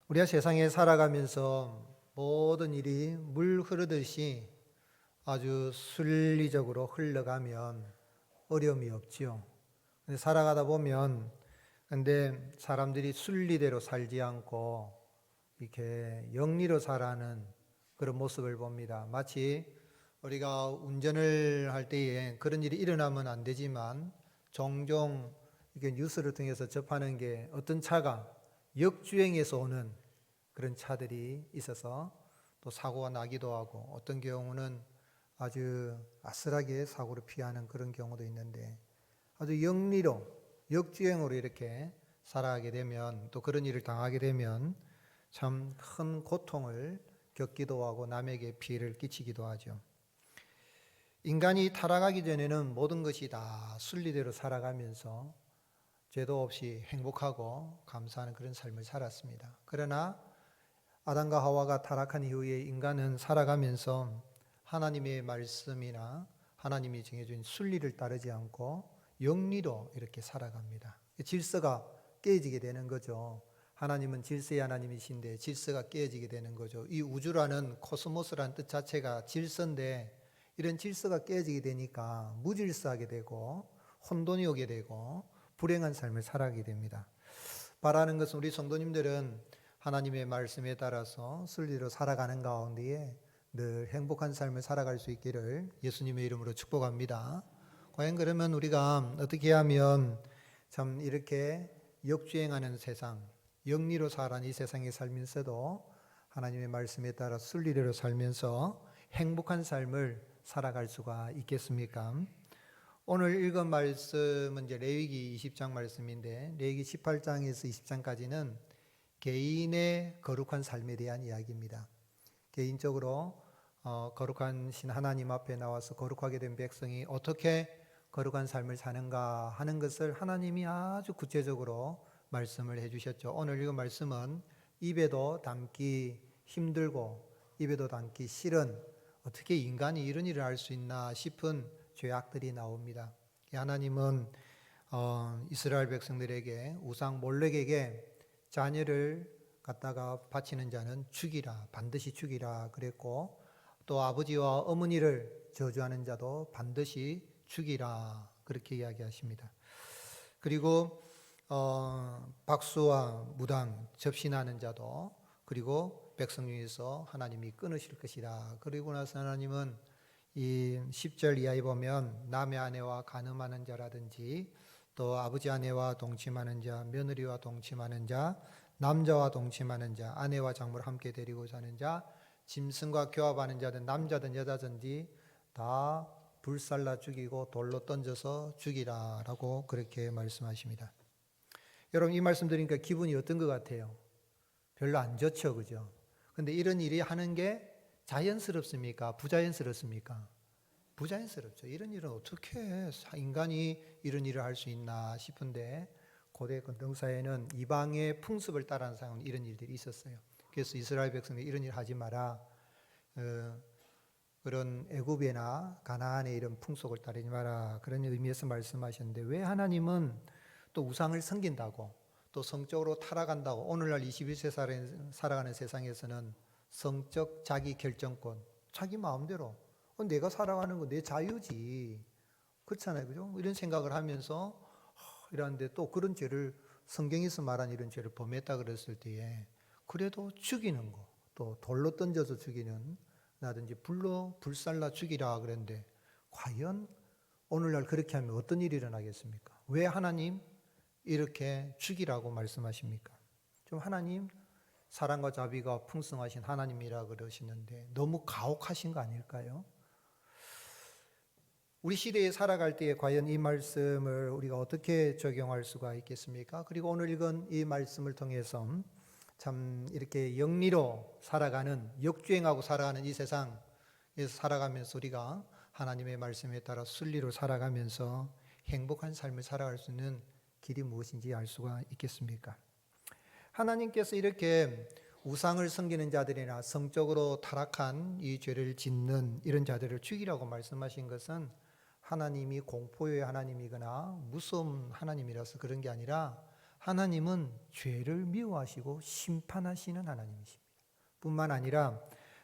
우리가 세상에 살아가면서 모든 일이 물 흐르듯이 아주 순리적으로 흘러가면 어려움이 없지요. 근데 살아가다 보면 사람들이 순리대로 살지 않고 이렇게 영리로 살아가는 그런 모습을 봅니다. 마치 우리가 운전을 할 때에 그런 일이 일어나면 안 되지만 종종 이렇게 뉴스를 통해서 접하는 게 어떤 차가 역주행해서 오는 그런 차들이 있어서 또 사고가 나기도 하고 어떤 경우는 아주 아슬하게 사고를 피하는 그런 경우도 있는데 아주 영리로 역주행으로 이렇게 살아가게 되면 또 그런 일을 당하게 되면 참 큰 고통을 겪기도 하고 남에게 피해를 끼치기도 하죠. 인간이 타락하기 전에는 모든 것이 다 순리대로 살아가면서 죄도 없이 행복하고 감사하는 그런 삶을 살았습니다. 그러나 아담과 하와가 타락한 이후에 인간은 살아가면서 하나님의 말씀이나 하나님이 정해준 순리를 따르지 않고 영리로 이렇게 살아갑니다. 질서가 깨지게 되는 거죠. 하나님은 질서의 하나님이신데 질서가 깨지게 되는 거죠. 이 우주라는 코스모스라는 뜻 자체가 질서인데 이런 질서가 깨지게 되니까 무질서하게 되고 혼돈이 오게 되고 불행한 삶을 살아가게 됩니다. 바라는 것은 우리 성도님들은 하나님의 말씀에 따라서 순리로 살아가는 가운데에 늘 행복한 삶을 살아갈 수 있기를 예수님의 이름으로 축복합니다. 과연 그러면 우리가 어떻게 하면 참 이렇게 역주행하는 세상, 영리로 살아가는 이 세상에 살면서도 하나님의 말씀에 따라 순리대로 살면서 행복한 삶을 살아갈 수가 있겠습니까? 오늘 읽은 말씀은 이제 레위기 20장 말씀인데 레위기 18장에서 20장까지는 개인의 거룩한 삶에 대한 이야기입니다. 개인적으로 거룩한 신 하나님 앞에 나와서 거룩하게 된 백성이 어떻게 거룩한 삶을 사는가 하는 것을 하나님이 아주 구체적으로 말씀을 해주셨죠. 오늘 읽은 말씀은 입에도 담기 힘들고 입에도 담기 싫은 어떻게 인간이 이런 일을 할 수 있나 싶은 죄악들이 나옵니다. 하나님은 이스라엘 백성들에게 우상 몰렉에게 자녀를 갖다가 바치는 자는 죽이라, 반드시 죽이라 그랬고 또 아버지와 어머니를 저주하는 자도 반드시 죽이라 그렇게 이야기하십니다. 그리고 박수와 무당, 접신하는 자도 그리고 백성 중에서 하나님이 끊으실 것이다. 그리고 나서 하나님은 이 10절 이하에 보면 남의 아내와 간음하는 자라든지 또 아버지 아내와 동침하는 자, 며느리와 동침하는 자, 남자와 동침하는 자, 아내와 장모를 함께 데리고 사는 자, 짐승과 교합하는 자든 남자든 여자든지 다 불살라 죽이고 돌로 던져서 죽이라 라고 그렇게 말씀하십니다. 여러분 이 말씀 드리니까 기분이 어떤 것 같아요? 별로 안 좋죠, 그죠? 근데 이런 일이 하는 게 자연스럽습니까? 부자연스럽습니까? 부자연스럽죠. 이런 일은 어떻게 인간이 이런 일을 할 수 있나 싶은데 고대 근동사에는 이방의 풍습을 따라하는 사람은 이런 일들이 있었어요. 그래서 이스라엘 백성들이 이런 일 하지 마라. 그런 애굽이나 가나안의 이런 풍속을 따르지 마라. 그런 의미에서 말씀하셨는데 왜 하나님은 또 우상을 섬긴다고 또 성적으로 타락한다고 오늘날 21세 살아가는 세상에서는 성적 자기 결정권, 자기 마음대로 내가 살아가는 건 내 자유지. 그렇잖아요. 그죠? 이런 생각을 하면서 이러는데 또 그런 죄를 성경에서 말한 이런 죄를 범했다 그랬을 때에 그래도 죽이는 거, 또 돌로 던져서 죽이는 나든지 불로 불살라 죽이라 그랬는데 과연 오늘날 그렇게 하면 어떤 일이 일어나겠습니까? 왜 하나님 이렇게 죽이라고 말씀하십니까? 좀 하나님 사랑과 자비가 풍성하신 하나님이라 그러시는데 너무 가혹하신 거 아닐까요? 우리 시대에 살아갈 때에 과연 이 말씀을 우리가 어떻게 적용할 수가 있겠습니까? 그리고 오늘 읽은 이 말씀을 통해서 참 이렇게 영리로 살아가는, 역주행하고 살아가는 이 세상에서 살아가면서 우리가 하나님의 말씀에 따라 순리로 살아가면서 행복한 삶을 살아갈 수 있는 길이 무엇인지 알 수가 있겠습니까? 하나님께서 이렇게 우상을 섬기는 자들이나 성적으로 타락한 이 죄를 짓는 이런 자들을 죽이라고 말씀하신 것은 하나님이 공포의 하나님이거나 무서운 하나님이라서 그런 게 아니라 하나님은 죄를 미워하시고 심판하시는 하나님이십니다. 뿐만 아니라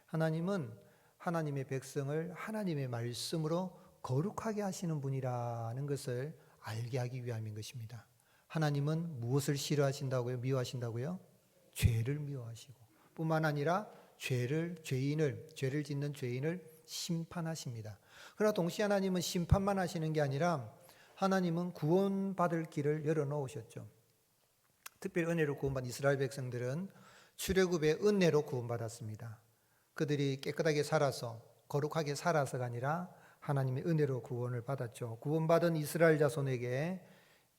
하나님은 하나님의 백성을 하나님의 말씀으로 거룩하게 하시는 분이라는 것을 알게 하기 위함인 것입니다. 하나님은 무엇을 싫어하신다고요? 미워하신다고요? 죄를 미워하시고, 뿐만 아니라 죄를 짓는 죄인을 심판하십니다. 그러나 동시에 하나님은 심판만 하시는 게 아니라 하나님은 구원받을 길을 열어놓으셨죠. 특별히 은혜로 구원받은 이스라엘 백성들은 출애굽의 은혜로 구원받았습니다. 그들이 깨끗하게 살아서, 거룩하게 살아서가 아니라 하나님의 은혜로 구원을 받았죠. 구원받은 이스라엘 자손에게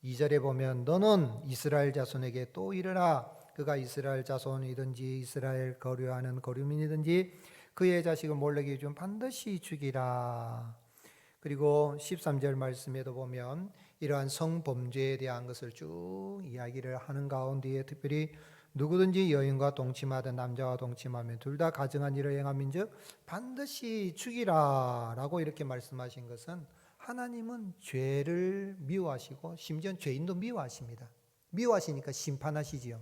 2절에 보면 너는 이스라엘 자손에게 또 이르라. 그가 이스라엘 자손이든지 이스라엘 거류하는 거류민이든지 그의 자식을 몰래게 좀 반드시 죽이라. 그리고 13절 말씀에도 보면 이러한 성범죄에 대한 것을 쭉 이야기를 하는 가운데에 특별히 누구든지 여인과 동침하든 남자와 동침하면 둘 다 가증한 일을 행함인즉 반드시 죽이라 라고 이렇게 말씀하신 것은 하나님은 죄를 미워하시고 심지어 죄인도 미워하십니다. 미워하시니까 심판하시지요.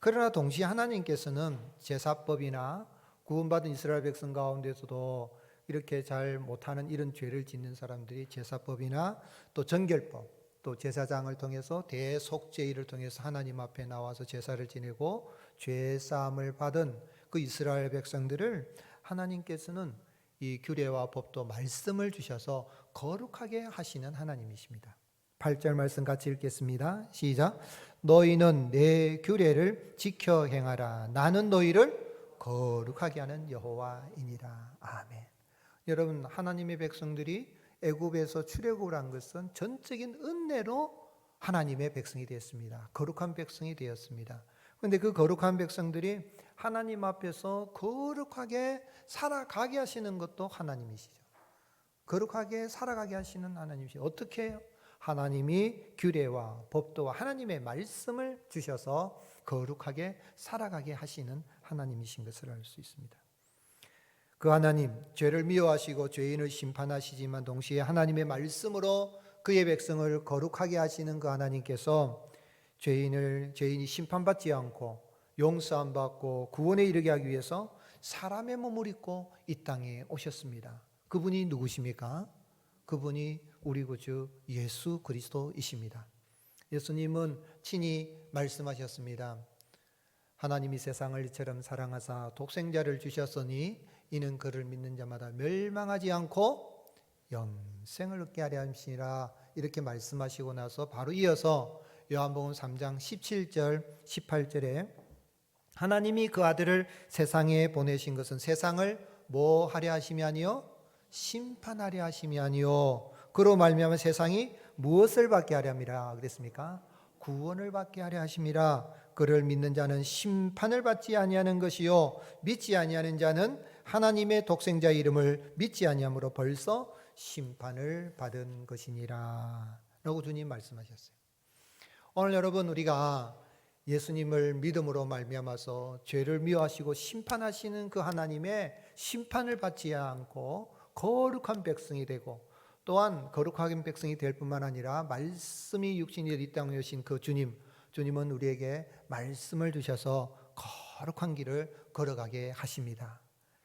그러나 동시에 하나님께서는 제사법이나 구원받은 이스라엘 백성 가운데서도 이렇게 잘 못하는 이런 죄를 짓는 사람들이 제사법이나 또 정결법, 또 제사장을 통해서 대속죄일을 통해서 하나님 앞에 나와서 제사를 지내고 죄사함을 받은 그 이스라엘 백성들을 하나님께서는 이 규례와 법도 말씀을 주셔서 거룩하게 하시는 하나님이십니다. 8절 말씀 같이 읽겠습니다. 시작. 너희는 내 규례를 지켜 행하라. 나는 너희를 거룩하게 하는 여호와이니라. 아멘. 여러분, 하나님의 백성들이 애굽에서 출애굽을 한 것은 전적인 은혜로 하나님의 백성이 되었습니다. 거룩한 백성이 되었습니다. 그런데 그 거룩한 백성들이 하나님 앞에서 거룩하게 살아가게 하시는 것도 하나님이시죠. 거룩하게 살아가게 하시는 하나님이시죠. 어떻게 해요? 하나님이 규례와 법도와 하나님의 말씀을 주셔서 거룩하게 살아가게 하시는 하나님이신 것을 알 수 있습니다. 그 하나님, 죄를 미워하시고 죄인을 심판하시지만 동시에 하나님의 말씀으로 그의 백성을 거룩하게 하시는 그 하나님께서 죄인이 심판받지 않고 용서함 받고 구원에 이르게 하기 위해서 사람의 몸을 입고 이 땅에 오셨습니다. 그분이 누구십니까? 그분이 우리 구주 예수 그리스도이십니다. 예수님은 친히 말씀하셨습니다. 하나님이 세상을 이처럼 사랑하사 독생자를 주셨으니 이는 그를 믿는 자마다 멸망하지 않고 영생을 얻게 하려 함이니라. 이렇게 말씀하시고 나서 바로 이어서 요한복음 3장 17절 18절에 하나님이 그 아들을 세상에 보내신 것은 세상을 뭐 하려 하심이 아니요 심판하려 하심이 아니요 그로 말미암아 세상이 무엇을 받게 하려 함이라 그랬습니까? 구원을 받게 하려 하심이라. 그를 믿는 자는 심판을 받지 아니하는 것이요 믿지 아니하는 자는 하나님의 독생자 이름을 믿지 아니함으로 벌써 심판을 받은 것이니라 라고 주님 말씀하셨어요. 오늘 여러분, 우리가 예수님을 믿음으로 말미암아서 죄를 미워하시고 심판하시는 그 하나님의 심판을 받지 않고 거룩한 백성이 되고 또한 거룩한 백성이 될 뿐만 아니라 말씀이 육신이 이 땅에 오신 그 주님은 우리에게 말씀을 주셔서 거룩한 길을 걸어가게 하십니다.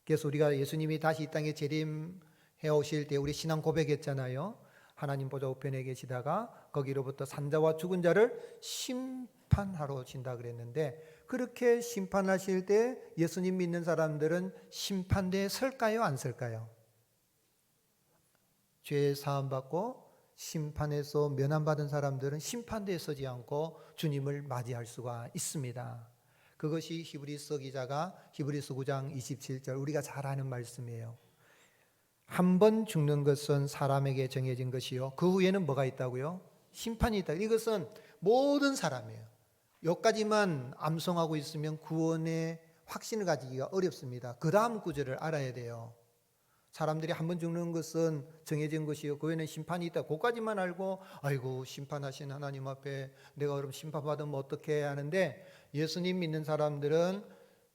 그래서 우리가 예수님이 다시 이 땅에 재림해 오실 때 우리 신앙 고백했잖아요. 하나님 보좌 우편에 계시다가 거기로부터 산자와 죽은 자를 심판하러 오신다 그랬는데, 그렇게 심판하실 때 예수님 믿는 사람들은 심판대에 설까요, 안 설까요? 죄 사함 받고 심판에서 면함받은 사람들은 심판대에 서지 않고 주님을 맞이할 수가 있습니다. 그것이 히브리서 기자가 히브리서 9장 27절 우리가 잘 아는 말씀이에요. 한 번 죽는 것은 사람에게 정해진 것이요 그 후에는 뭐가 있다고요? 심판이 있다. 이것은 모든 사람이에요. 여기까지만 암송하고 있으면 구원의 확신을 가지기가 어렵습니다. 그 다음 구절을 알아야 돼요. 사람들이 한 번 죽는 것은 정해진 것이요 그 후에는 심판이 있다. 그것까지만 알고 아이고 심판하신 하나님 앞에 내가 그럼 심판받으면 어떻게 하는데, 예수님 믿는 사람들은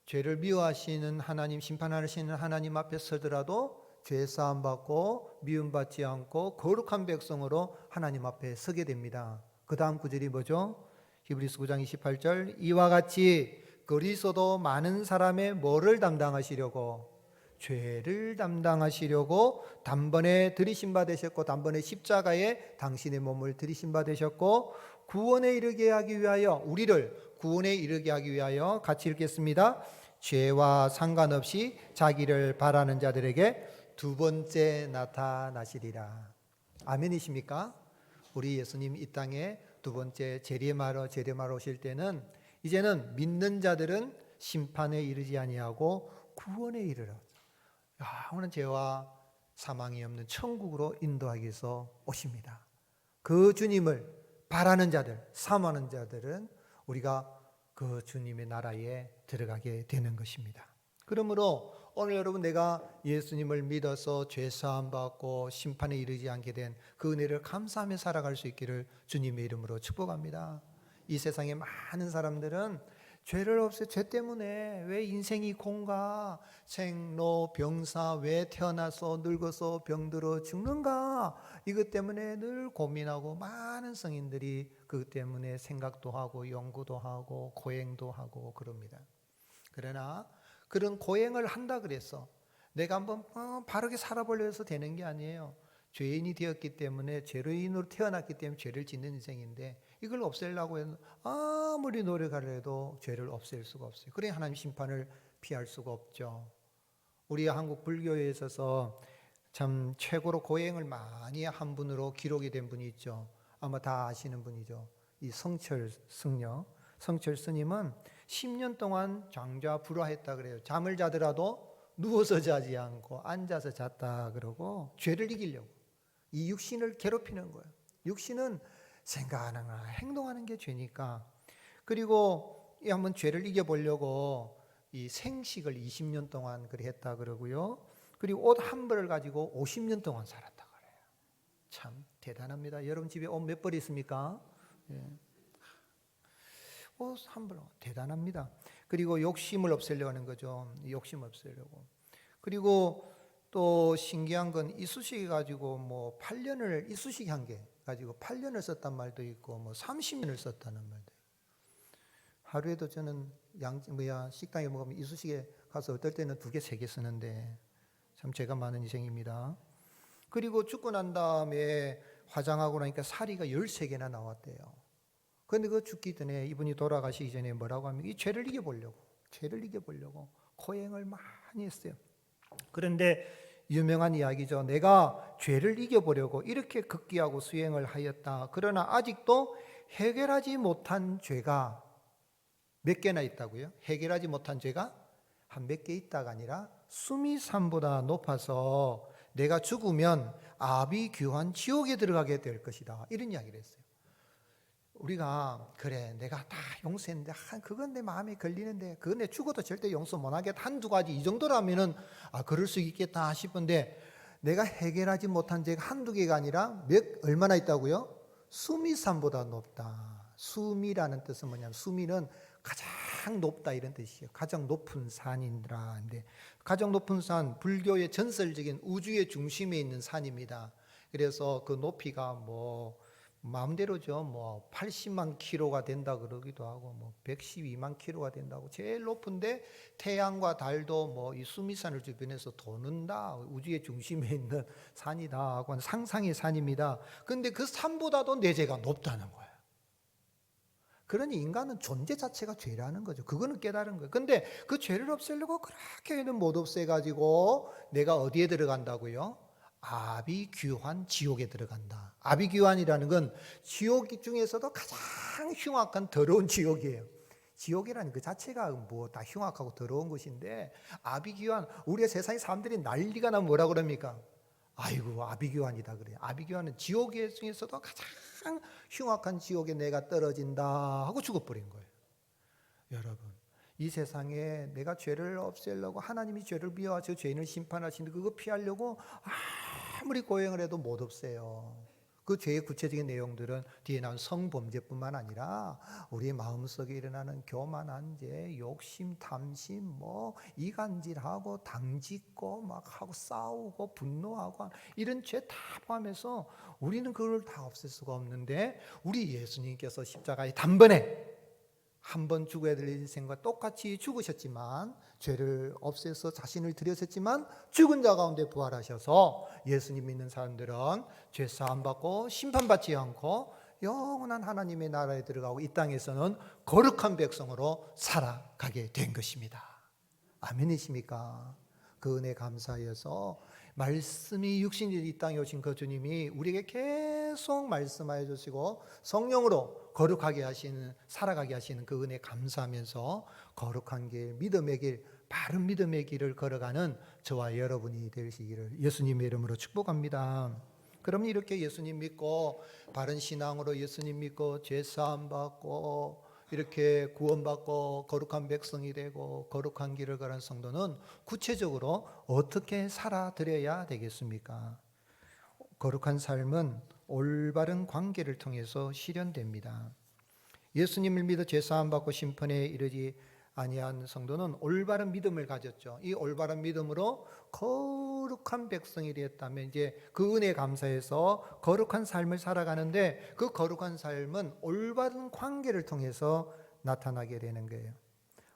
죄를 미워하시는 하나님, 심판하시는 하나님 앞에 서더라도 죄사함 받고 미움받지 않고 거룩한 백성으로 하나님 앞에 서게 됩니다. 그 다음 구절이 뭐죠? 히브리서 9장 28절 이와 같이 그리스도도 많은 사람의 뭐를 담당하시려고? 죄를 담당하시려고 단번에 들이신 바 되셨고 단번에 십자가에 당신의 몸을 들이신 바 되셨고 구원에 이르게 하기 위하여 우리를 구원에 이르게 하기 위하여 같이 읽겠습니다. 죄와 상관없이 자기를 바라는 자들에게 두 번째 나타나시리라. 아멘이십니까? 우리 예수님 이 땅에 두 번째 재림하러 오실 때는 이제는 믿는 자들은 심판에 이르지 아니하고 구원에 이르러 영원한 죄와 사망이 없는 천국으로 인도하기 위해서 오십니다. 그 주님을 바라는 자들, 사모하는 자들은 우리가 그 주님의 나라에 들어가게 되는 것입니다. 그러므로 오늘 여러분 내가 예수님을 믿어서 죄 사함 받고 심판에 이르지 않게 된 그 은혜를 감사하며 살아갈 수 있기를 주님의 이름으로 축복합니다. 이 세상에 많은 사람들은 죄를 없애 죄 때문에 왜 인생이 공가 생로 병사 왜 태어나서 늙어서 병들어 죽는가 이것 때문에 늘 고민하고 많은 성인들이 그것 때문에 생각도 하고 연구도 하고 고행도 하고 그럽니다. 그러나 그런 고행을 한다 그래서 내가 한번 바르게 살아보려 해서 되는 게 아니에요. 죄인이 되었기 때문에 죄인으로 태어났기 때문에 죄를 짓는 인생인데 이걸 없애려고 해도 아무리 노력하려 해도 죄를 없앨 수가 없어요. 그래 하나님 심판을 피할 수가 없죠. 우리 한국 불교에 있어서 참 최고로 고행을 많이 한 분으로 기록이 된 분이 있죠. 아마 다 아시는 분이죠. 이 성철 승려. 성철 스님은 10년 동안 장좌불화했다 그래요. 잠을 자더라도 누워서 자지 않고 앉아서 잤다 그러고 죄를 이기려고 이 육신을 괴롭히는 거예요. 육신은 생각하는 거나 행동하는 게 죄니까. 그리고 한번 죄를 이겨보려고 이 생식을 20년 동안 그래 했다 그러고요. 그리고 옷 한 벌을 가지고 50년 동안 살았다 그래요. 참 대단합니다. 여러분 집에 옷 몇 벌 있습니까? 예. 옷 한 벌 대단합니다. 그리고 욕심을 없애려고 하는 거죠. 욕심 없애려고. 그리고 또 신기한 건 이쑤시개 가지고 뭐 8년을 이쑤시개 한 개 가지고 8년을 썼단 말도 있고 뭐 30년을 썼다는 말도 있고. 하루에도 저는 식당에 먹으면 이쑤시개 가서 어떨 때는 2개, 3개 쓰는데 참 죄가 많은 인생입니다. 그리고 죽고 난 다음에 화장하고 나니까 살이가 13개나 나왔대요. 그런데 그 죽기 전에 이분이 돌아가시기 전에 뭐라고 하면 이 죄를 이겨보려고 고행을 많이 했어요. 그런데 유명한 이야기죠. 내가 죄를 이겨보려고 이렇게 극기하고 수행을 하였다. 그러나 아직도 해결하지 못한 죄가 몇 개나 있다고요? 해결하지 못한 죄가 한 몇 개 있다가 아니라 숨이 산보다 높아서 내가 죽으면 아비규환 지옥에 들어가게 될 것이다. 이런 이야기를 했어요. 우리가 그래 내가 다 용서했는데 그건 내 마음에 걸리는데 그건 내 죽어도 절대 용서 못하겠다. 한두 가지 이 정도라면은 그럴 수 있겠다 싶은데 내가 해결하지 못한 죄가 한두 개가 아니라 얼마나 있다고요? 수미산보다 높다. 수미라는 뜻은 뭐냐면 수미는 가장 높다 이런 뜻이에요. 가장 높은 산이라. 근데 가장 높은 산 불교의 전설적인 우주의 중심에 있는 산입니다. 그래서 그 높이가 뭐 마음대로죠. 뭐 80만 킬로가 된다 그러기도 하고 뭐 112만 킬로가 된다고 제일 높은데 태양과 달도 뭐 이 수미산을 주변에서 도는다. 우주의 중심에 있는 산이다 하고 상상의 산입니다. 그런데 그 산보다도 내 죄가 높다는 거예요. 그러니 인간은 존재 자체가 죄라는 거죠. 그거는 깨달은 거예요. 근데 그 죄를 없애려고 그렇게는 못 없애가지고 내가 어디에 들어간다고요? 아비규환 지옥에 들어간다. 아비규환이라는 건 지옥 중에서도 가장 흉악한 더러운 지옥이에요. 지옥이라는 그 자체가 뭐 다 흉악하고 더러운 것인데 아비규환 우리가 세상의 사람들이 난리가 나면 뭐라 그럽니까? 아이고 아비규환이다 그래요. 아비규환은 지옥 중에서도 가장 흉악한 지옥에 내가 떨어진다 하고 죽어버린 거예요. 여러분 이 세상에 내가 죄를 없애려고 하나님이 죄를 미워하시고 죄인을 심판하시는데 그거 피하려고 아무리 고행을 해도 못 없애요. 그 죄의 구체적인 내용들은 뒤에 나온 성범죄뿐만 아니라 우리 마음속에 일어나는 교만한 죄, 욕심, 탐심, 이간질하고 당짓고 막 하고 싸우고 분노하고 이런 죄 다 포함해서 우리는 그걸 다 없앨 수가 없는데, 우리 예수님께서 십자가에 단번에 한 번 죽어야 될 인생과 똑같이 죽으셨지만, 죄를 없애서 자신을 드렸었지만 죽은 자 가운데 부활하셔서 예수님 믿는 사람들은 죄 사함 받고 심판받지 않고 영원한 하나님의 나라에 들어가고 이 땅에서는 거룩한 백성으로 살아가게 된 것입니다. 아멘이십니까? 그 은혜 감사해서 말씀이 육신이 이 땅에 오신 그 주님이 우리에게 계속 말씀하여 주시고 성령으로 거룩하게 하시는, 살아가게 하시는 그 은혜 감사하면서 거룩한 길, 믿음의 길, 바른 믿음의 길을 걸어가는 저와 여러분이 되시기를 예수님의 이름으로 축복합니다. 그럼 이렇게 예수님 믿고 바른 신앙으로 예수님 믿고 죄 사함 받고 이렇게 구원받고 거룩한 백성이 되고 거룩한 길을 가는 성도는 구체적으로 어떻게 살아드려야 되겠습니까? 거룩한 삶은 올바른 관계를 통해서 실현됩니다. 예수님을 믿어 죄 사함 받고 심판에 이르지 아니한 성도는 올바른 믿음을 가졌죠. 이 올바른 믿음으로 거룩한 백성이 되었다면 이제 그 은혜에 감사해서 거룩한 삶을 살아가는데, 그 거룩한 삶은 올바른 관계를 통해서 나타나게 되는 거예요.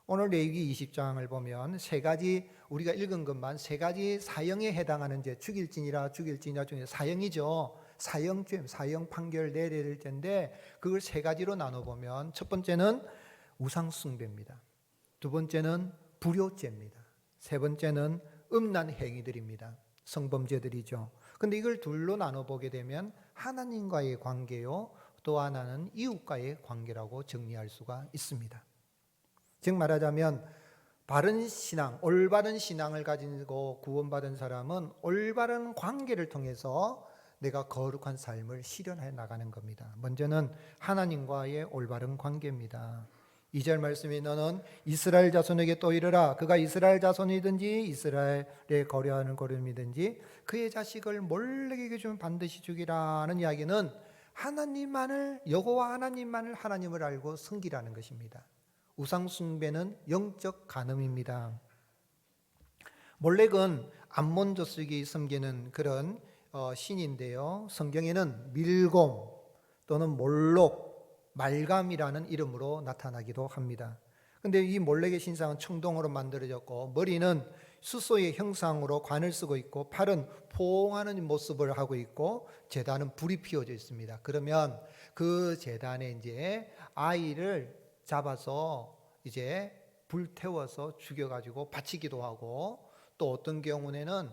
오늘 레위기 20장을 보면 세 가지, 우리가 읽은 것만 세 가지 사형에 해당하는 죄, 죽일지니라 중에 사형이죠. 사형죄, 사형 판결 내릴 텐데 그걸 세 가지로 나눠보면, 첫 번째는 우상숭배입니다. 두 번째는 불효죄입니다. 세 번째는 음란 행위들입니다. 성범죄들이죠. 근데 이걸 둘로 나눠보게 되면 하나님과의 관계요, 또 하나는 이웃과의 관계라고 정리할 수가 있습니다. 즉 말하자면 바른 신앙, 올바른 신앙을 가지고 구원받은 사람은 올바른 관계를 통해서 내가 거룩한 삶을 실현해 나가는 겁니다. 먼저는 하나님과의 올바른 관계입니다. 2절 말씀이 너는 이스라엘 자손에게 또 이르라. 그가 이스라엘 자손이든지 이스라엘에 거류하는 거름이든지 그의 자식을 몰렉에게 주면 반드시 죽이라는 이야기는 하나님만을, 여호와 하나님만을 하나님을 알고 섬기라는 것입니다. 우상 숭배는 영적 간음입니다. 몰렉은 암몬 족속이 섬기는 그런 신인데요. 성경에는 밀곰 또는 몰록, 말감이라는 이름으로 나타나기도 합니다. 근데 이 몰렉의 신상은 청동으로 만들어졌고 머리는 수소의 형상으로 관을 쓰고 있고 팔은 포옹하는 모습을 하고 있고 제단은 불이 피워져 있습니다. 그러면 그 제단에 이제 아이를 잡아서 이제 불태워서 죽여가지고 바치기도 하고, 또 어떤 경우에는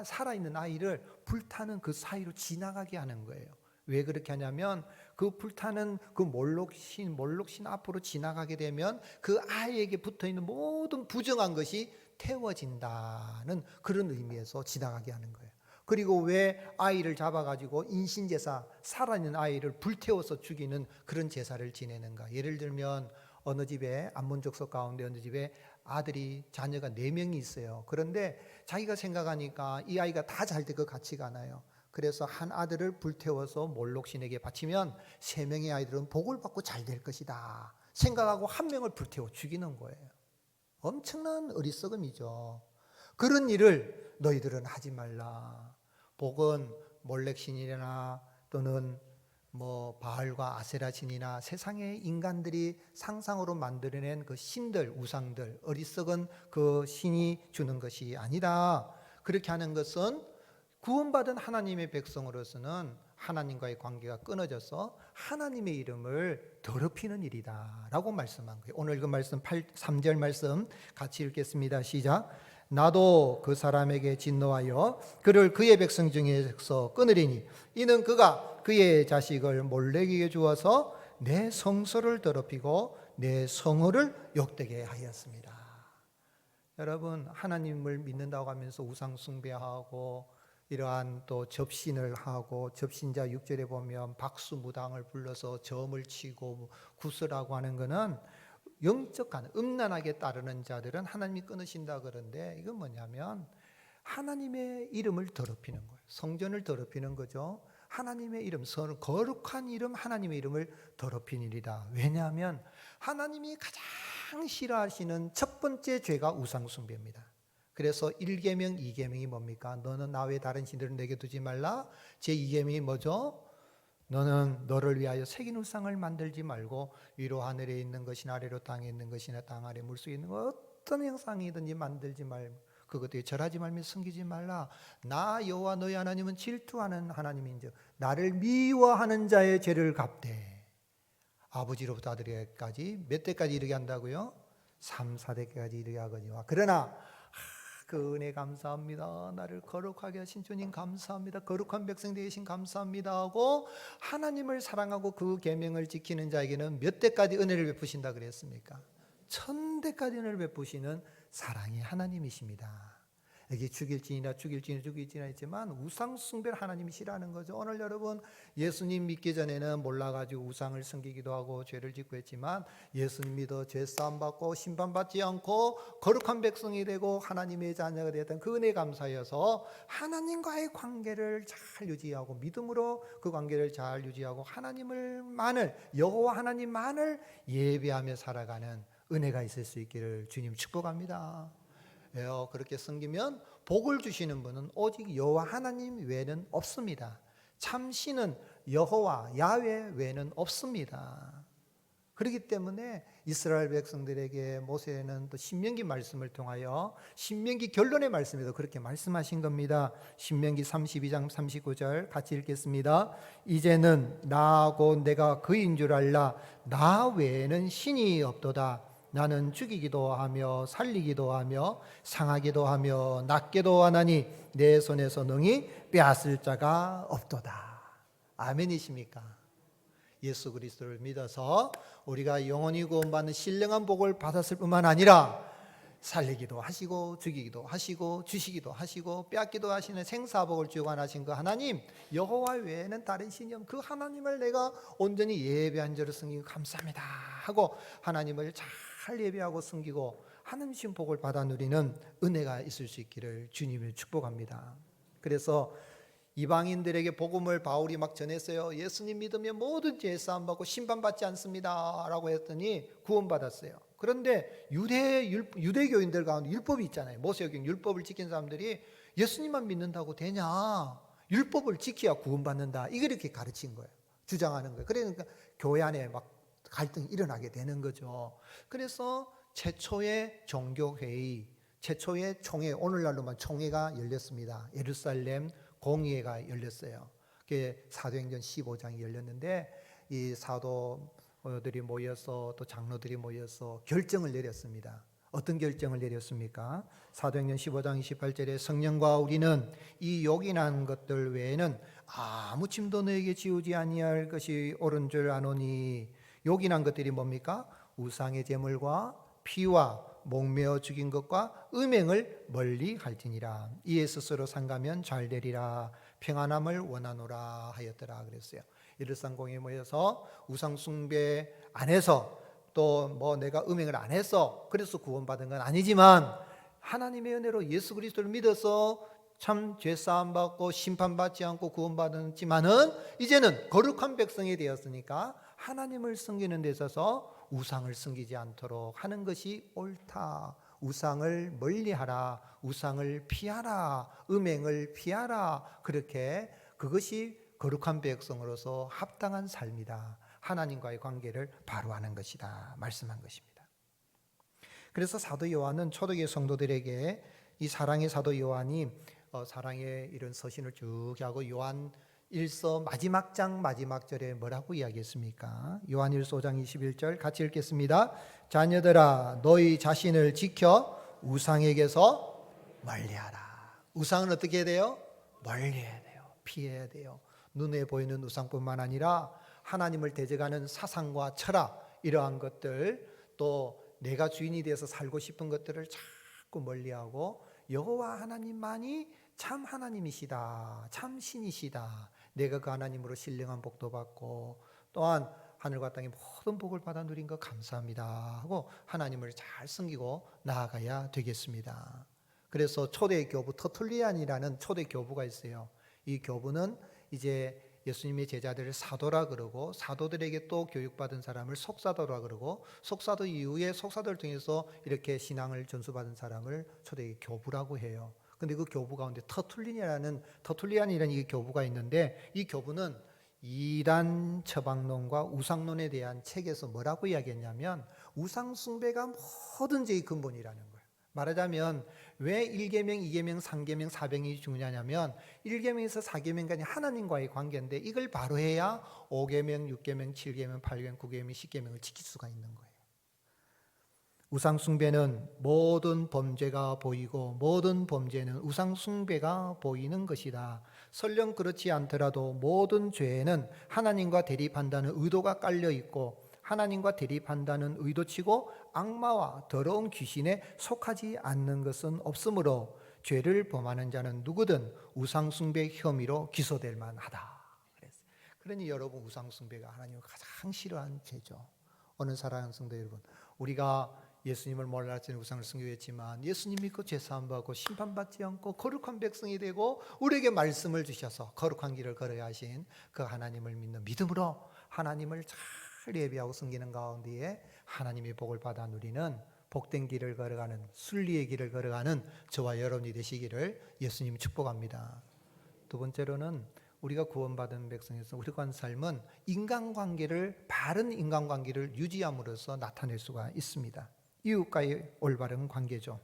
살아있는 아이를 불타는 그 사이로 지나가게 하는 거예요. 왜 그렇게 하냐면 그 불타는 그 몰록신 앞으로 지나가게 되면 그 아이에게 붙어있는 모든 부정한 것이 태워진다는 그런 의미에서 지나가게 하는 거예요. 그리고 왜 아이를 잡아가지고 인신제사, 살아있는 아이를 불태워서 죽이는 그런 제사를 지내는가? 예를 들면 어느 집에, 암몬 족속 가운데 어느 집에 아들이, 자녀가 4명이 있어요. 그런데 자기가 생각하니까 이 아이가 다 잘 될 것 같지가 않아요. 그래서 한 아들을 불태워서 몰록신에게 바치면 3명의 아이들은 복을 받고 잘 될 것이다 생각하고 한 명을 불태워 죽이는 거예요. 엄청난 어리석음이죠. 그런 일을 너희들은 하지 말라. 복은 몰렉신이나 또는 바알과 아세라 신이나 세상의 인간들이 상상으로 만들어낸 그 신들, 우상들, 어리석은 그 신이 주는 것이 아니다. 그렇게 하는 것은 구원받은 하나님의 백성으로서는 하나님과의 관계가 끊어져서 하나님의 이름을 더럽히는 일이다 라고 말씀한 거예요. 오늘 그 말씀 3절 말씀 같이 읽겠습니다. 시작. 나도 그 사람에게 진노하여 그를 그의 백성 중에서 끊으리니 이는 그가 그의 자식을 몰렉에게 주어서 내 성소를 더럽히고 내 성호를 욕되게 하였습니다. 여러분, 하나님을 믿는다고 하면서 우상 숭배하고 이러한 또 접신을 하고, 접신자 6절에 보면 박수무당을 불러서 점을 치고 구슬하고 하는 것은 영적 간음, 음란하게 따르는 자들은 하나님이 끊으신다 그러는데, 이건 뭐냐면 하나님의 이름을 더럽히는 거예요. 성전을 더럽히는 거죠. 하나님의 이름, 거룩한 이름, 하나님의 이름을 더럽히니리다. 왜냐하면 하나님이 가장 싫어하시는 첫 번째 죄가 우상 숭배입니다. 그래서 1계명, 2계명이 뭡니까? 너는 나 외에 다른 신들을 내게 두지 말라. 제 2계명이 뭐죠? 너는 너를 위하여 새긴 우상을 만들지 말고 위로 하늘에 있는 것이나 아래로 땅에 있는 것이나 땅 아래 물속에 있는 것 어떤 형상이든지 만들지 말고 그것들에 절하지 말며 섬기지 말라. 나 여호와 너희 하나님은 질투하는 하나님인즉 나를 미워하는 자의 죄를 갚되. 아버지로부터 아들에게까지 몇 대까지 이르게 한다고요? 3, 4대까지 이르게 하거니와. 그러나 그 은혜 감사합니다. 나를 거룩하게 하신 주님 감사합니다. 거룩한 백성 되신 감사합니다 하고 하나님을 사랑하고 그 계명을 지키는 자에게는 몇 대까지 은혜를 베푸신다 그랬습니까? 1000대까지 은혜를 베푸시는 사랑의 하나님이십니다. 이게 죽일지니라 했지만 우상 숭배를 하나님이 싫어하는 거죠. 오늘 여러분 예수님 믿기 전에는 몰라가지고 우상을 섬기기도 하고 죄를 짓고 했지만 예수님 믿어 죄싸움 받고 심판받지 않고 거룩한 백성이 되고 하나님의 자녀가 되었던 그 은혜 감사여서 하나님과의 관계를 잘 유지하고 믿음으로 그 관계를 잘 유지하고 하나님을만을 여호와 하나님만을 예배하며 살아가는 은혜가 있을 수 있기를 주님 축복합니다. 그렇게 섬기면 복을 주시는 분은 오직 여호와 하나님 외에는 없습니다. 참 신은 여호와 야훼 외에는 없습니다. 그렇기 때문에 이스라엘 백성들에게 모세는 또 신명기 말씀을 통하여 신명기 결론의 말씀에도 그렇게 말씀하신 겁니다. 신명기 32장 39절 같이 읽겠습니다. 이제는 나하고 내가 그인 줄 알라. 나 외에는 신이 없도다. 나는 죽이기도 하며 살리기도 하며 상하기도 하며 낫게도 하나니 내 손에서 능히 빼앗을 자가 없도다. 아멘이십니까? 예수 그리스도를 믿어서 우리가 영원히 구원받는 신령한 복을 받았을 뿐만 아니라 살리기도 하시고 죽이기도 하시고 주시기도 하시고 빼앗기도 하시는 생사복을 주관하신 그 하나님 여호와 외에는 다른 신이 없는 그 하나님을 내가 온전히 예배한 자로 섬기고 감사합니다 하고 하나님을 잘 예배하고 섬기고 하나님 주신 복을 받아 누리는 은혜가 있을 수 있기를 주님을 축복합니다. 그래서 이방인들에게 복음을 바울이 막 전했어요. 예수님 믿으면 모든 죄 사함 받고 심판받지 않습니다 라고 했더니 구원받았어요. 그런데 유대교인들 가운데 율법이 있잖아요. 모세오경 율법을 지킨 사람들이 예수님만 믿는다고 되냐, 율법을 지켜야 구원받는다, 이렇게 가르친 거예요. 주장하는 거예요. 그러니까 교회 안에 막 갈등이 일어나게 되는 거죠. 그래서 최초의 종교회의, 최초의 총회, 오늘날로만 총회가 열렸습니다. 예루살렘 공의회가 열렸어요. 그게 사도행전 15장이 열렸는데 이 사도들이 모여서 또 장로들이 모여서 결정을 내렸습니다. 어떤 결정을 내렸습니까? 사도행전 15장 28절에 성령과 우리는 이 요긴한 것들 외에는 아무 짐도 너에게 지우지 아니할 것이 옳은 줄 아노니. 요긴한 것들이 뭡니까? 우상의 제물과 피와 목매어 죽인 것과 음행을 멀리 할지니라. 이에 스스로 상가면 잘 되리라. 평안함을 원하노라 하였더라 그랬어요. 예루살렘에 모여서 우상 숭배 안 해서 또 뭐 내가 음행을 안 해서 그래서 구원받은 건 아니지만 하나님의 은혜로 예수 그리스도를 믿어서 참 죄사함 받고 심판받지 않고 구원받았지만은 이제는 거룩한 백성이 되었으니까 하나님을 섬기는 데 있어서 우상을 섬기지 않도록 하는 것이 옳다. 우상을 멀리하라. 우상을 피하라. 음행을 피하라. 그렇게 그것이 거룩한 백성으로서 합당한 삶이다. 하나님과의 관계를 바로 하는 것이다. 말씀한 것입니다. 그래서 사도 요한은 초대교회 성도들에게 이 사랑의 사도 요한이 사랑의 이런 서신을 쭉 하고 요한 1서 마지막 장 마지막 절에 뭐라고 이야기했습니까? 요한 1서 5장 21절 같이 읽겠습니다. 자녀들아 너희 자신을 지켜 우상에게서 멀리하라. 우상은 어떻게 해야 돼요? 멀리해야 돼요. 피해야 돼요. 눈에 보이는 우상뿐만 아니라 하나님을 대적하는 사상과 철학, 이러한 것들, 또 내가 주인이 되어서 살고 싶은 것들을 자꾸 멀리하고 여호와 하나님만이 참 하나님이시다, 참 신이시다, 내가 그 하나님으로 신령한 복도 받고 또한 하늘과 땅의 모든 복을 받아 누린 것 감사합니다 하고 하나님을 잘 섬기고 나아가야 되겠습니다. 그래서 초대 교부 터툴리안이라는 초대 교부가 있어요. 이 교부는 이제 예수님의 제자들을 사도라 그러고, 사도들에게 또 교육받은 사람을 속사도라 그러고, 속사도 이후에 속사도를 통해서 이렇게 신앙을 전수받은 사람을 초대기 교부라고 해요. 근데 그 교부 가운데 터툴리안이라는 이 교부가 있는데, 이 교부는 이단 처방론과 우상론에 대한 책에서 뭐라고 이야기했냐면, 우상 숭배가 모든 죄의 근본이라는 거예요. 말하자면 왜 1계명, 2계명, 3계명, 4계명이 중요하냐면 1계명에서 4계명까지 하나님과의 관계인데, 이걸 바로 해야 5계명, 6계명, 7계명, 8계명, 9계명, 10계명을 지킬 수가 있는 거예요. 우상 숭배는 모든 범죄가 보이고, 모든 범죄는 우상 숭배가 보이는 것이다. 설령 그렇지 않더라도 모든 죄에는 하나님과 대립한다는 의도가 깔려 있고, 하나님과 대립한다는 의도치고 악마와 더러운 귀신에 속하지 않는 것은 없으므로 죄를 범하는 자는 누구든 우상 숭배 혐의로 기소될 만하다. 그러니 여러분, 우상 숭배가 하나님이 가장 싫어하는 죄죠. 오늘 사랑하는 성도 여러분, 우리가 예수님을 몰랐지만 우상을 숭배했지만 예수님 믿고 죄사함 받고 심판받지 않고 거룩한 백성이 되고 우리에게 말씀을 주셔서 거룩한 길을 걸어야 하신 그 하나님을 믿는 믿음으로 하나님을 잘 예배하고 섬기는 가운데에 하나님의 복을 받아 누리는 복된 길을 걸어가는, 순리의 길을 걸어가는 저와 여러분이 되시기를 예수님이 축복합니다. 두 번째로는 우리가 구원받은 백성에서 우리가 한 삶은 인간관계를, 바른 인간관계를 유지함으로써 나타낼 수가 있습니다. 이웃과의 올바른 관계죠.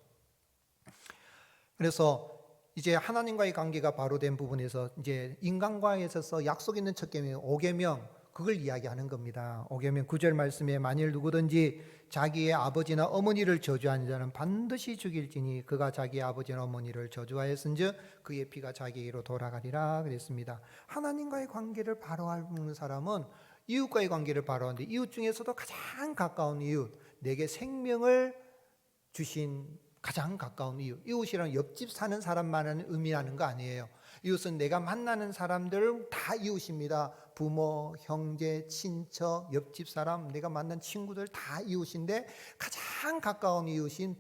그래서 이제 하나님과의 관계가 바로 된 부분에서 이제 인간과에 있어서 약속 있는 첫 계명 5계명, 그걸 이야기하는 겁니다. 5계명 9절 말씀에 만일 누구든지 자기의 아버지나 어머니를 저주하는 자는 반드시 죽일지니 그가 자기의 아버지나 어머니를 저주하였은즉 그의 피가 자기에게로 돌아가리라 그랬습니다. 하나님과의 관계를 바로하는 사람은 이웃과의 관계를 바로하는데, 이웃 중에서도 가장 가까운 이웃, 내게 생명을 주신 가장 가까운 이웃, 이웃이란 옆집 사는 사람만은 의미하는 거 아니에요. 이웃은 내가 만나는 사람들 다 이웃입니다. 부모, 형제, 친척, 옆집 사람, 내가 만난 친구들 다 이웃인데 가장 가까운 이웃인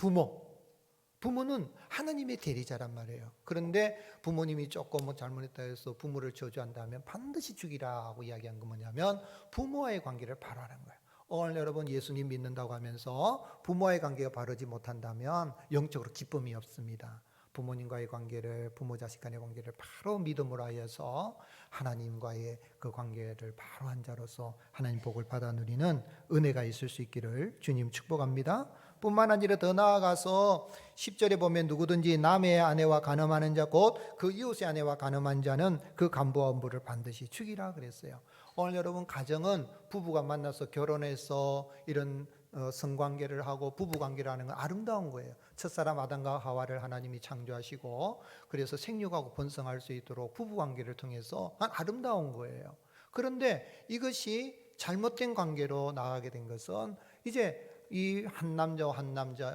부모는 하나님의 대리자란 말이에요. 그런데 부모님이 조금 잘못했다 해서 부모를 저주한다면 반드시 죽이라고 이야기한 건 뭐냐면 부모와의 관계를 바로하는 거예요. 오늘 여러분 예수님 믿는다고 하면서 부모와의 관계가 바르지 못한다면 영적으로 기쁨이 없습니다. 부모님과의 관계를, 부모 자식 간의 관계를 바로 믿음으로 하여서 하나님과의 그 관계를 바로 한 자로서 하나님 복을 받아 누리는 은혜가 있을 수 있기를 주님 축복합니다. 뿐만 아니라 더 나아가서 10절에 보면 누구든지 남의 아내와 간음하는 자 곧 그 이웃의 아내와 간음한 자는 그 간부와 엄부를 반드시 죽이라 그랬어요. 오늘 여러분, 가정은 부부가 만나서 결혼해서 이런 성관계를 하고 부부관계를 하는 건 아름다운 거예요. 첫사람 아담과 하와를 하나님이 창조하시고 그래서 생육하고 번성할 수 있도록 부부관계를 통해서 아름다운 거예요. 그런데 이것이 잘못된 관계로 나가게 된 것은 이제 이 한 남자와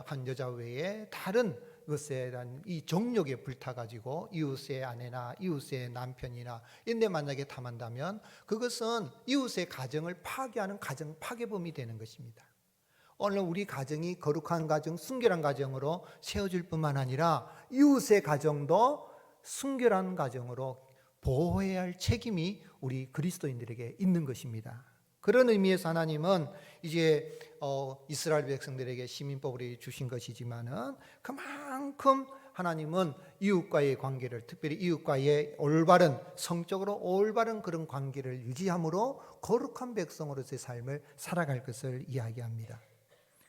한 여자 외에 다른 것에 대한 이 정욕에 불타가지고 이웃의 아내나 이웃의 남편이나 이런데 만약에 탐한다면 그것은 이웃의 가정을 파괴하는 가정 파괴범이 되는 것입니다. 오늘 우리 가정이 거룩한 가정, 순결한 가정으로 세워질 뿐만 아니라 이웃의 가정도 순결한 가정으로 보호해야 할 책임이 우리 그리스도인들에게 있는 것입니다. 그런 의미에서 하나님은 이제 이스라엘 백성들에게 시민법을 주신 것이지만은 그만큼 하나님은 이웃과의 관계를, 특별히 이웃과의 올바른, 성적으로 올바른 그런 관계를 유지함으로 거룩한 백성으로서의 삶을 살아갈 것을 이야기합니다.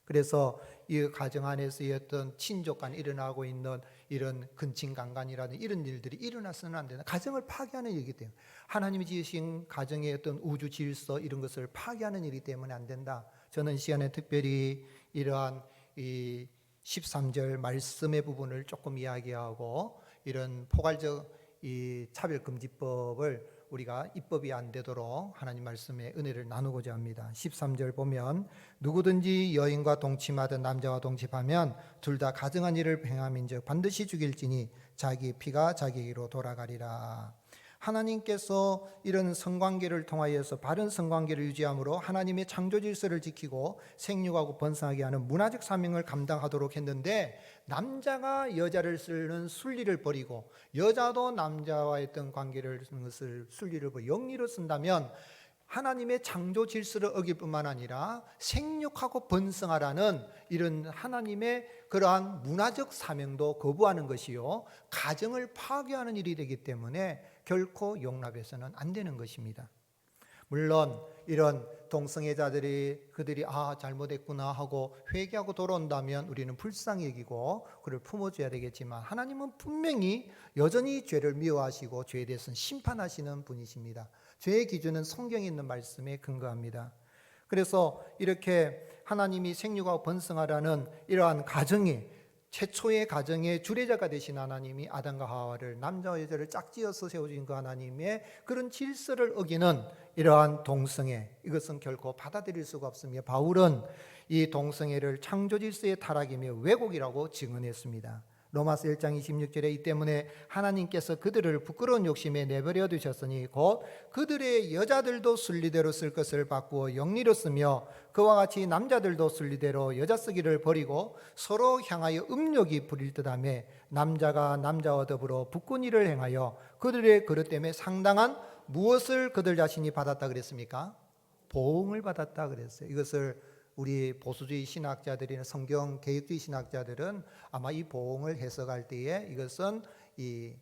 그래서 이 가정 안에서의 어떤 친족 간 일어나고 있는 이런 근친강간이라든 이런 일들이 일어나서는 안 된다. 가정을 파괴하는 일이기 때문에, 하나님이 지으신 가정의 어떤 우주 질서 이런 것을 파괴하는 일이기 때문에 안 된다. 저는 이 시간에 특별히 이러한 이 13절 말씀의 부분을 조금 이야기하고 이런 포괄적 이 차별금지법을 우리가 입법이 안 되도록 하나님 말씀의 은혜를 나누고자 합니다. 13절 보면 누구든지 여인과 동침하든 남자와 동침하면 둘 다 가증한 일을 행함인즉 반드시 죽일지니 자기 피가 자기에게로 돌아가리라. 하나님께서 이런 성관계를 통하여서 바른 성관계를 유지함으로 하나님의 창조 질서를 지키고 생육하고 번성하게 하는 문화적 사명을 감당하도록 했는데, 남자가 여자를 쓰는 순리를 버리고 여자도 남자와 했던 관계를 쓰는 것을 순리를 버리고 영리로 쓴다면 하나님의 창조 질서를 어길 뿐만 아니라 생육하고 번성하라는 이런 하나님의 그러한 문화적 사명도 거부하는 것이요, 가정을 파괴하는 일이 되기 때문에 결코 용납해서는 안 되는 것입니다. 물론 이런 동성애자들이 그들이 잘못했구나 하고 회개하고 돌아온다면 우리는 불쌍히 여기고 그를 품어줘야 되겠지만, 하나님은 분명히 여전히 죄를 미워하시고 죄에 대해서는 심판하시는 분이십니다. 죄의 기준은 성경에 있는 말씀에 근거합니다. 그래서 이렇게 하나님이 생육하고 번성하라는 이러한 가정이, 최초의 가정의 주례자가 되신 하나님이 아담과 하와를, 남자와 여자를 짝지어서 세워진 그 하나님의 그런 질서를 어기는 이러한 동성애, 이것은 결코 받아들일 수가 없으며 바울은 이 동성애를 창조 질서의 타락이며 왜곡이라고 증언했습니다. 로마서 1장 26절에 이 때문에 하나님께서 그들을 부끄러운 욕심에 내버려 두셨으니 곧 그들의 여자들도 순리대로 쓸 것을 바꾸어 영리로 쓰며 그와 같이 남자들도 순리대로 여자 쓰기를 버리고 서로 향하여 음욕이 부릴 듯하며 남자가 남자와 더불어 부꾼이를 행하여 그들의 그릇 때문에 상당한 무엇을 그들 자신이 받았다 그랬습니까? 보응을 받았다 그랬어요. 이것을 우리 보수주의 신학자들이나 성경 개혁주의 신학자들은 아마 이 보응을 해석할 때에 이것은 이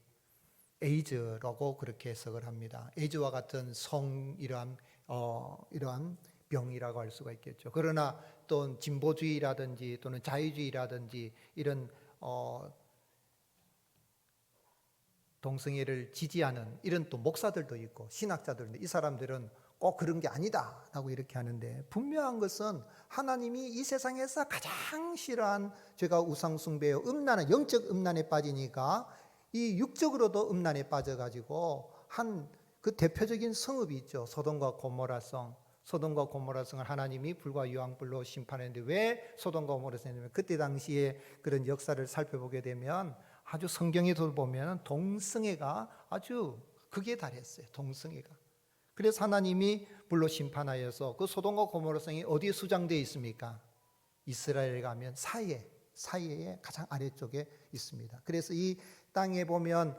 에이즈라고 그렇게 해석을 합니다. 에이즈와 같은 이러한 병이라고 할 수가 있겠죠. 그러나 또 진보주의라든지 또는 자유주의라든지 이런 동성애를 지지하는 이런 또 목사들도 있고 신학자들도, 이 사람들은 꼭 그런 게 아니다 라고 이렇게 하는데, 분명한 것은 하나님이 이 세상에서 가장 싫어한 죄가 우상숭배요, 음란한, 영적 음란에 빠지니까 이 육적으로도 음란에 빠져가지고 한 그 대표적인 성읍이 있죠. 소돔과 고모라성. 소돔과 고모라성을 하나님이 불과 유황불로 심판했는데, 왜 소돔과 고모라성이냐면 그때 당시에 그런 역사를 살펴보게 되면 아주 성경에도 보면 동성애가 아주 극에 달했어요. 동성애가. 그래서 하나님이 불로 심판하여서 그 소돔과 고모라성이 어디에 수장되어 있습니까? 이스라엘에 가면 사이에 가장 아래쪽에 있습니다. 그래서 이 땅에 보면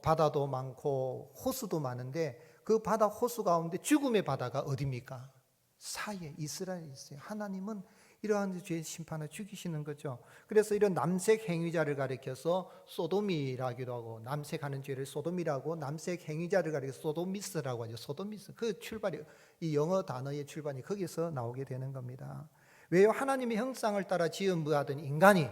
바다도 많고 호수도 많은데 그 바다 호수 가운데 죽음의 바다가 어디입니까? 사이에 이스라엘에 있어요. 하나님은 이러한 죄의 심판을 죽이시는 거죠. 그래서 이런 남색 행위자를 가리켜서 소돔이라기도 하고, 남색하는 죄를 소돔이라고, 남색 행위자를 가리켜서 소도미스라고 하죠. 소도미스. 그 출발이, 이 영어 단어의 출발이 거기서 나오게 되는 겁니다. 왜요? 하나님의 형상을 따라 지은 무하던 인간이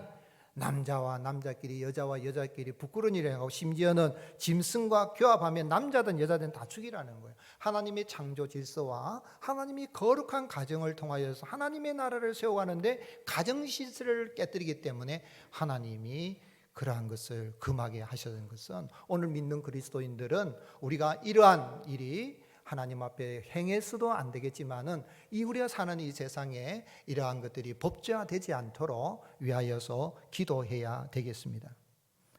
남자와 남자끼리, 여자와 여자끼리 부끄러운 일을 행하고, 심지어는 짐승과 교합하면 남자든 여자든 다 죽이라는 거예요. 하나님의 창조 질서와 하나님이 거룩한 가정을 통하여서 하나님의 나라를 세워가는데 가정 질서를 깨뜨리기 때문에 하나님이 그러한 것을 금하게 하시는 것은, 오늘 믿는 그리스도인들은 우리가 이러한 일이 하나님 앞에 행해서도 안 되겠지만은 이 우리가 사는 이 세상에 이러한 것들이 법제화되지 않도록 위하여서 기도해야 되겠습니다.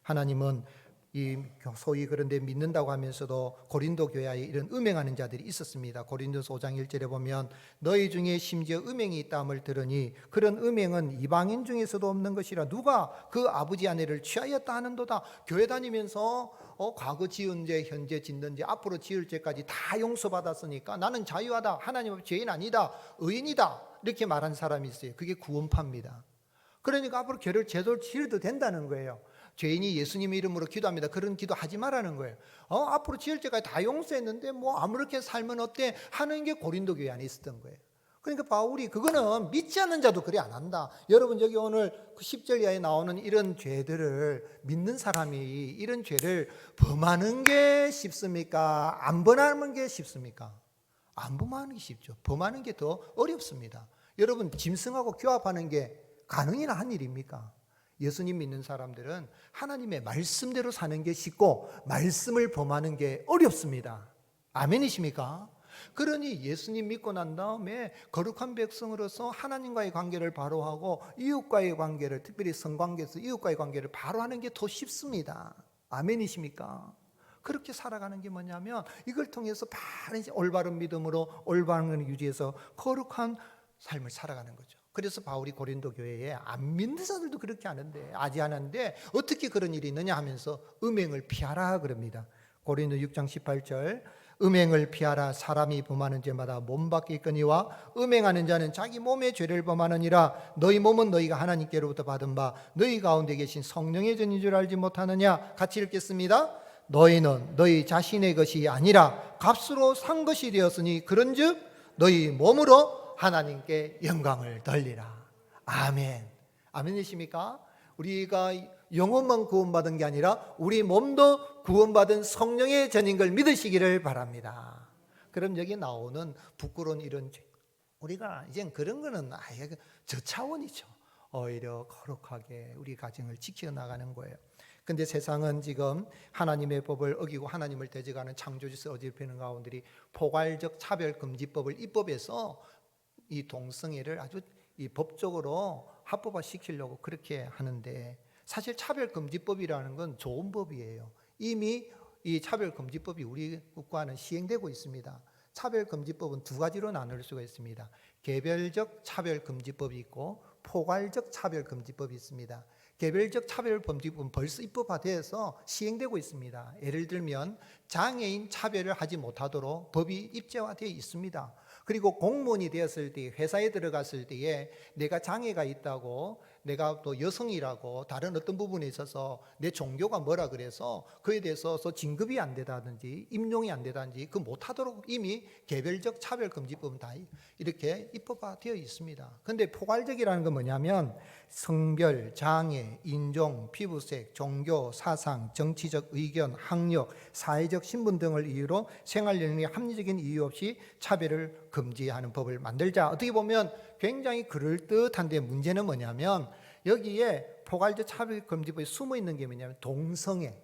하나님은 이 소위 그런데 믿는다고 하면서도 고린도 교회에 이런 음행하는 자들이 있었습니다. 고린도서 5장 1절에 보면 너희 중에 심지어 음행이 있다함을 들으니 그런 음행은 이방인 중에서도 없는 것이라 누가 그 아버지 아내를 취하였다 하는도다. 교회 다니면서 과거 지은 죄, 현재 짓는 죄, 앞으로 지을 죄까지 다 용서받았으니까 나는 자유하다, 하나님 앞에 죄인 아니다, 의인이다, 이렇게 말한 사람이 있어요. 그게 구원파입니다. 그러니까 앞으로 죄를 제대로 지어도 된다는 거예요. 죄인이 예수님 이름으로 기도합니다. 그런 기도 하지 말라는 거예요. 앞으로 지을 죄까지 다 용서했는데 뭐 아무렇게 살면 어때 하는 게 고린도 교회 안에 있었던 거예요. 그러니까 바울이 그거는 믿지 않는 자도 그래 안 한다. 여러분 여기 오늘 10절 이하에 나오는 이런 죄들을 믿는 사람이 이런 죄를 범하는 게 쉽습니까? 안 범하는 게 쉽습니까? 안 범하는 게 쉽죠. 범하는 게 더 어렵습니다. 여러분 짐승하고 교합하는 게 가능이나 한 일입니까? 예수님 믿는 사람들은 하나님의 말씀대로 사는 게 쉽고 말씀을 범하는 게 어렵습니다. 아멘이십니까? 그러니 예수님 믿고 난 다음에 거룩한 백성으로서 하나님과의 관계를 바로 하고 이웃과의 관계를, 특별히 성관계에서 이웃과의 관계를 바로 하는 게 더 쉽습니다. 아멘이십니까? 그렇게 살아가는 게 뭐냐면 이걸 통해서 바른 올바른 믿음으로 올바른 걸 유지해서 거룩한 삶을 살아가는 거죠. 그래서 바울이 고린도 교회에 안 믿는 자들도 그렇게 하는데 아지않았는데 어떻게 그런 일이 있느냐 하면서 음행을 피하라 그럽니다. 고린도 6장 18절 음행을 피하라. 사람이 범하는 죄마다 몸 밖에 있거니와 음행하는 자는 자기 몸의 죄를 범하느니라. 너희 몸은 너희가 하나님께로부터 받은 바 너희 가운데 계신 성령의 전인 줄 알지 못하느냐. 같이 읽겠습니다. 너희는 너희 자신의 것이 아니라 값으로 산 것이 되었으니 그런즉 너희 몸으로 하나님께 영광을 돌리라. 아멘. 아멘이십니까? 우리가 영혼만 구원받은 게 아니라 우리 몸도 구원받은 성령의 전인 걸 믿으시기를 바랍니다. 그럼 여기 나오는 부끄러운 이런 죄, 우리가 이젠 그런 거는 아예 저 차원이죠. 오히려 거룩하게 우리 가정을 지켜나가는 거예요. 근데 세상은 지금 하나님의 법을 어기고 하나님을 대적하는 창조주에서 어지럽히는 가운데리 포괄적 차별금지법을 입법해서 이 동성애를 아주 이 법적으로 합법화 시키려고 그렇게 하는데, 사실 차별금지법이라는 건 좋은 법이에요. 이미 이 차별금지법이 우리 국가는 시행되고 있습니다. 차별금지법은 두 가지로 나눌 수가 있습니다. 개별적 차별금지법이 있고 포괄적 차별금지법이 있습니다. 개별적 차별금지법은 벌써 입법화돼서 시행되고 있습니다. 예를 들면 장애인 차별을 하지 못하도록 법이 입제화되어 있습니다. 그리고 공무원이 되었을 때, 회사에 들어갔을 때에 내가 장애가 있다고, 내가 또 여성이라고 다른 어떤 부분에 있어서 내 종교가 뭐라 그래서 그에 대해서 진급이 안 되다든지 임용이 안 되다든지 그 못하도록 이미 개별적 차별금지법은 다 이렇게 입법화되어 있습니다. 그런데 포괄적이라는 건 뭐냐면 성별, 장애, 인종, 피부색, 종교, 사상, 정치적 의견, 학력, 사회적 신분 등을 이유로 생활 연령의 합리적인 이유 없이 차별을 금지하는 법을 만들자. 어떻게 보면 굉장히 그럴듯한데 문제는 뭐냐면 여기에 포괄적 차별금지법에 숨어 있는 게 뭐냐면 동성애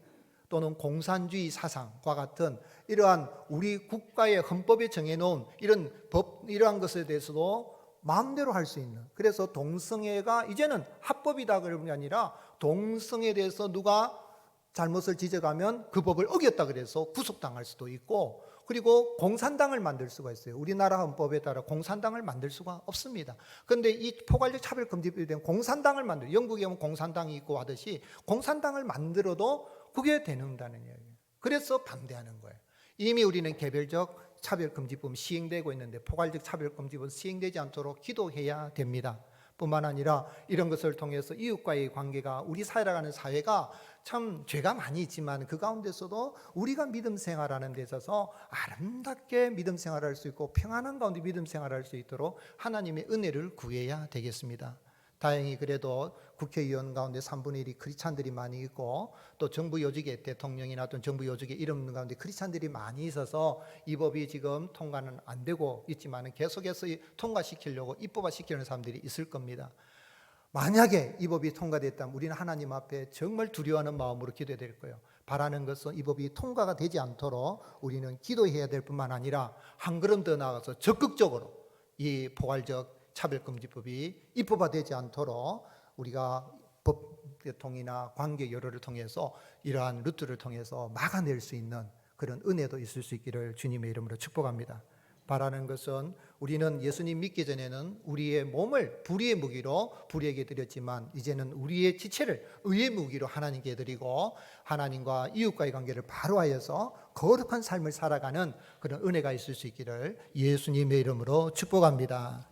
또는 공산주의 사상과 같은 이러한 우리 국가의 헌법에 정해놓은 이런 법, 이러한 것에 대해서도 마음대로 할 수 있는, 그래서 동성애가 이제는 합법이다 그런 게 아니라 동성애에 대해서 누가 잘못을 지적하면 그 법을 어겼다 그래서 구속당할 수도 있고, 그리고 공산당을 만들 수가 있어요. 우리나라 헌법에 따라 공산당을 만들 수가 없습니다. 그런데 이 포괄적 차별금지법에 대한 공산당을 만들, 영국에 보면 공산당이 있고 하듯이 공산당을 만들어도 그게 되는다는 얘기예요. 그래서 반대하는 거예요. 이미 우리는 개별적 차별금지법 시행되고 있는데 포괄적 차별금지법 시행되지 않도록 기도해야 됩니다. 뿐만 아니라 이런 것을 통해서 이웃과의 관계가, 우리 살아가는 사회가 참 죄가 많이 있지만 그 가운데서도 우리가 믿음 생활하는 데 있어서 아름답게 믿음 생활할 수 있고 평안한 가운데 믿음 생활할 수 있도록 하나님의 은혜를 구해야 되겠습니다. 다행히 그래도 국회의원 가운데 3분의 1이 크리스찬들이 많이 있고 또 정부 요직에 대통령이나 또는 정부 요직에 이름 가운데 크리스찬들이 많이 있어서 이 법이 지금 통과는 안 되고 있지만 계속해서 통과시키려고 입법화시키는 사람들이 있을 겁니다. 만약에 이 법이 통과됐다면 우리는 하나님 앞에 정말 두려워하는 마음으로 기도해야 될 거예요. 바라는 것은 이 법이 통과가 되지 않도록 우리는 기도해야 될 뿐만 아니라 한 걸음 더 나아가서 적극적으로 이 포괄적 차별금지법이 입법화되지 않도록 우리가 법통이나 관계 여러를 통해서 이러한 루트를 통해서 막아낼 수 있는 그런 은혜도 있을 수 있기를 주님의 이름으로 축복합니다. 바라는 것은 우리는 예수님 믿기 전에는 우리의 몸을 불의의 무기로 불의에게 드렸지만 이제는 우리의 지체를 의의 무기로 하나님께 드리고 하나님과 이웃과의 관계를 바로 하여서 거룩한 삶을 살아가는 그런 은혜가 있을 수 있기를 예수님의 이름으로 축복합니다.